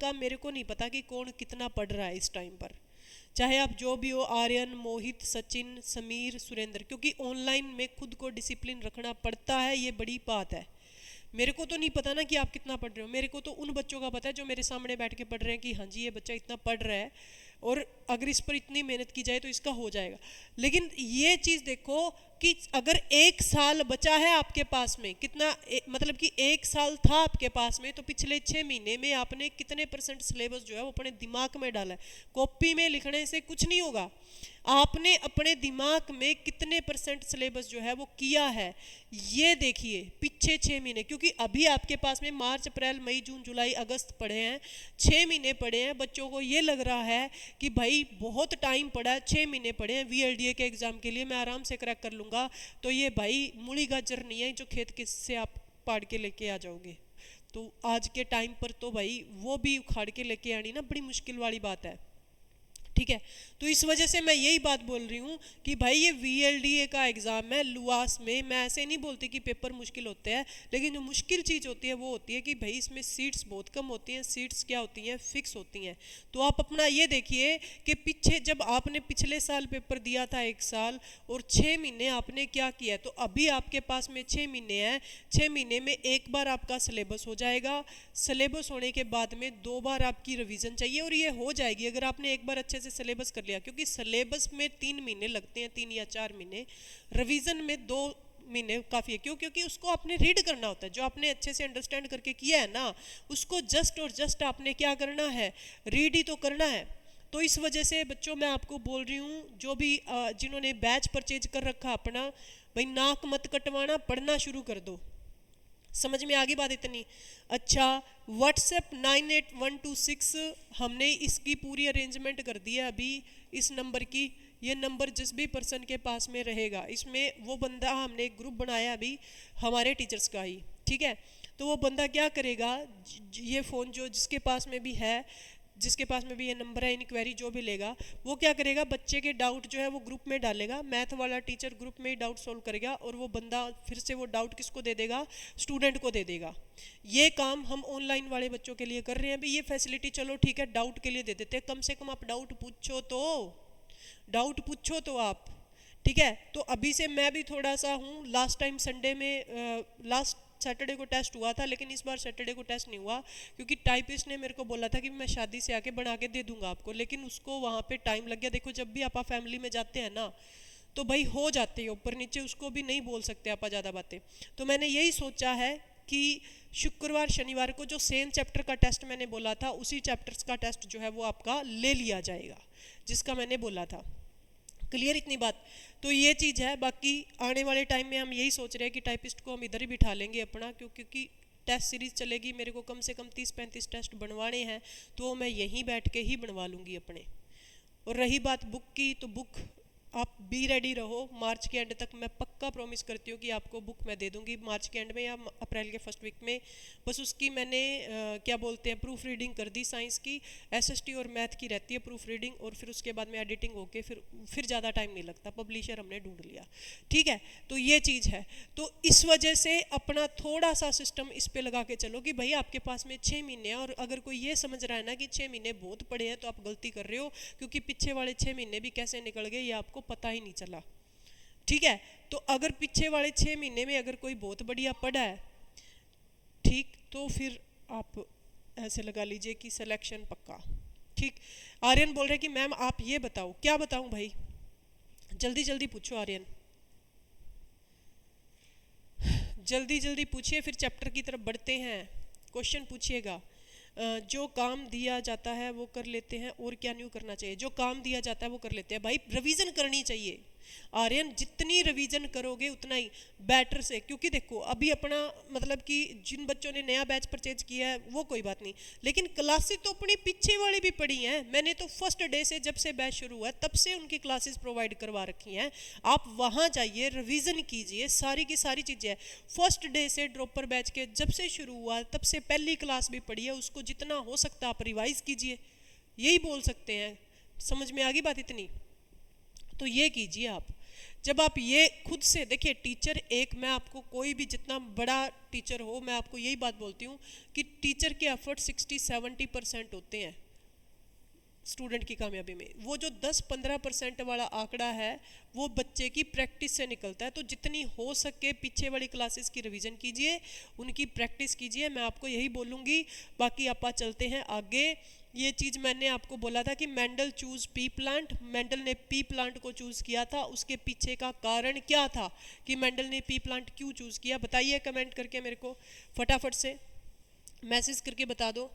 का मेरे को नहीं पता कि कौन कितना पढ़ रहा है इस टाइम पर, चाहे आप जो भी हो, आर्यन, मोहित, सचिन, समीर, सुरेंद्र, क्योंकि ऑनलाइन में खुद को डिसिप्लिन रखना पड़ता है, ये बड़ी बात है। मेरे को तो नहीं पता ना कि आप कितना पढ़ रहे हो, मेरे को तो उन बच्चों का पता है जो मेरे सामने बैठ के पढ़ रहे हैं कि हाँ जी ये बच्चा इतना पढ़ रहा है और अगर इस पर इतनी मेहनत की जाए तो इसका हो जाएगा। लेकिन ये चीज़ देखो कि अगर 1 साल बचा है आपके पास में, कितना मतलब कि 1 साल था आपके पास में, तो पिछले 6 महीने में आपने कितने % सिलेबस जो है वो अपने दिमाग में डाला है। कॉपी में लिखने से कुछ नहीं होगा, आपने अपने दिमाग में कितने % सिलेबस जो है वो किया है, ये देखिए पिछले 6 महीने। क्योंकि अभी आपके पास में मार्च, अप्रैल, मई, जून, जुलाई, अगस्त पढ़े हैं, 6 महीने पढ़े हैं। बच्चों को ये लग रहा है कि भाई बहुत टाइम पड़ा है, 6 महीने पढ़े हैं, VLDA के एग्जाम के लिए मैं आराम से क्रैक कर लूँगा, तो ये भाई मूली गाजर नहीं है जो खेत किससे आप पाड़ के लेके आ जाओगे। तो आज के टाइम पर तो भाई वो भी उखाड़ के लेके आनी ना बड़ी मुश्किल वाली बात है, ठीक है। तो इस वजह से मैं यही बात बोल रही हूँ कि भाई ये VLDA का एग्ज़ाम है, लुआस में मैं ऐसे नहीं बोलती कि पेपर मुश्किल होते हैं, लेकिन जो मुश्किल चीज़ होती है वो होती है कि भाई इसमें सीट्स बहुत कम होती हैं। सीट्स क्या होती हैं, फिक्स होती हैं। तो आप अपना ये देखिए कि पीछे जब आपने पिछले साल पेपर दिया था 1 साल और 6 महीने आपने क्या किया है, तो अभी आपके पास में 6 महीने हैं। 6 महीने में एक बार आपका सिलेबस हो जाएगा, सिलेबस होने के बाद में 2 बार आपकी रिवीजन चाहिए और ये हो जाएगी अगर आपने एक बार अच्छे से सिलेबस कर लिया। क्योंकि सिलेबस में 3 महीने लगते हैं, 3 या 4 महीने, रिवीजन में 2 महीने काफ़ी है। क्यों? क्योंकि उसको आपने रीड करना होता है, जो आपने अच्छे से अंडरस्टैंड करके किया है ना, उसको जस्ट और जस्ट आपने क्या करना है, रीड ही तो करना है। तो इस वजह से बच्चों मैं आपको बोल रही हूँ, जो भी जिन्होंने बैच परचेज कर रखा अपना, भाई नाक मत कटवाना, पढ़ना शुरू कर दो। समझ में आ गई बात इतनी? अच्छा, WhatsApp 98126 हमने इसकी पूरी अरेंजमेंट कर दी है अभी। इस नंबर की, ये नंबर जिस भी पर्सन के पास में रहेगा, इसमें वो बंदा, हमने एक ग्रुप बनाया अभी हमारे टीचर्स का ही, ठीक है। तो वो बंदा क्या करेगा, ये फ़ोन जो जिसके पास में भी है, जिसके पास में भी ये नंबर है, इंक्वायरी जो भी लेगा, वो क्या करेगा, बच्चे के डाउट जो है वो ग्रुप में डालेगा। मैथ वाला टीचर ग्रुप में ही डाउट सॉल्व करेगा और वो बंदा फिर से वो डाउट किसको दे देगा, स्टूडेंट को दे देगा। ये काम हम ऑनलाइन वाले बच्चों के लिए कर रहे हैं अभी। ये फैसिलिटी चलो ठीक है, डाउट के लिए दे देते हैं, कम से कम आप डाउट पूछो तो, डाउट पूछो तो आप, ठीक है। तो अभी से मैं भी थोड़ा सा हूँ, लास्ट टाइम संडे में लास्ट सैटरडे को टेस्ट हुआ था, लेकिन इस बार सैटरडे को टेस्ट नहीं हुआ क्योंकि टाइपिस्ट ने मेरे को बोला था कि मैं शादी से आके बना के दे दूंगा आपको, लेकिन उसको वहाँ पे टाइम लग गया। देखो जब भी आप फैमिली में जाते हैं ना, तो भाई हो जाते हैं ऊपर नीचे, उसको भी नहीं बोल सकते आप ज़्यादा बातें। तो मैंने यही सोचा है कि शुक्रवार शनिवार को जो सेम चैप्टर का टेस्ट मैंने बोला था, उसी चैप्टर्स का टेस्ट जो है वो आपका ले लिया जाएगा जिसका मैंने बोला था। क्लियर इतनी बात? तो ये चीज़ है। बाकी आने वाले टाइम में हम यही सोच रहे हैं कि टाइपिस्ट को हम इधर ही बिठा लेंगे अपना, क्योंकि टेस्ट सीरीज चलेगी, मेरे को कम से कम 30-35 टेस्ट बनवाने हैं, तो मैं यहीं बैठ के ही बनवा लूँगी अपने। और रही बात बुक की, तो बुक आप बी रेडी रहो, मार्च के एंड तक मैं पक्का प्रॉमिस करती हूँ कि आपको बुक मैं दे दूँगी मार्च के एंड में या अप्रैल के फर्स्ट वीक में। बस उसकी मैंने क्या बोलते हैं, प्रूफ रीडिंग कर दी। साइंस की SST और मैथ की रहती है प्रूफ रीडिंग, और फिर उसके बाद में एडिटिंग होके फिर ज़्यादा टाइम नहीं लगता, पब्लिशर हमने ढूंढ लिया, ठीक है। तो ये चीज़ है। तो इस वजह से अपना थोड़ा सा सिस्टम इस पे लगा के चलो कि भाई आपके पास में 6 महीने हैं, और अगर कोई ये समझ रहा है ना कि 6 महीने बहुत पड़े हैं, तो आप गलती कर रहे हो, क्योंकि पीछे वाले 6 महीने भी कैसे निकल गए ये आपको पता ही नहीं चला, ठीक है। तो अगर पीछे वाले 6 महीने में अगर कोई बहुत बढ़िया पढ़ा है, ठीक, तो फिर आप ऐसे लगा लीजिए कि सिलेक्शन पक्का, ठीक। आर्यन बोल रहे कि मैम आप ये बताओ, क्या बताऊं भाई, जल्दी जल्दी पूछो आर्यन, जल्दी जल्दी पूछिए, फिर चैप्टर की तरफ बढ़ते हैं। क्वेश्चन पूछिएगा। जो काम दिया जाता है वो कर लेते हैं, और क्या न्यू करना चाहिए? जो काम दिया जाता है वो कर लेते हैं भाई, रिवीजन करनी चाहिए आर्यन, जितनी रिवीजन करोगे उतना ही बेटर से। क्योंकि देखो अभी अपना मतलब कि जिन बच्चों ने नया बैच परचेज किया है वो कोई बात नहीं, लेकिन क्लासेस तो अपनी पीछे वाली भी पढ़ी हैं। मैंने तो फर्स्ट डे से, जब से बैच शुरू हुआ है तब से उनकी क्लासेस प्रोवाइड करवा रखी हैं। आप वहाँ जाइए, रिवीजन कीजिए, सारी की सारी चीज़ें। फर्स्ट डे से ड्रॉपर बैच के जब से शुरू हुआ तब से पहली क्लास भी पढ़ी है, उसको जितना हो सकता आप रिवाइज कीजिए, यही बोल सकते हैं। समझ में आ गई बात इतनी? तो ये कीजिए आप। जब आप ये खुद से देखिए, टीचर एक, मैं आपको कोई भी जितना बड़ा टीचर हो, मैं आपको यही बात बोलती हूँ कि टीचर के एफर्ट 60-70% होते हैं स्टूडेंट की कामयाबी में। वो जो 10-15% वाला आंकड़ा है वो बच्चे की प्रैक्टिस से निकलता है। तो जितनी हो सके पीछे वाली क्लासेस की रिवीजन कीजिए, उनकी प्रैक्टिस कीजिए, मैं आपको यही बोलूँगी। बाकी आप चलते हैं आगे। ये चीज़ मैंने आपको बोला था कि Mendel choose P plant, Mendel ने पी प्लांट को चूज़ किया था, उसके पीछे का कारण क्या था कि मेंडल ने पी प्लांट क्यों चूज़ किया? बताइए कमेंट करके, मेरे को फटाफट से मैसेज करके बता दो।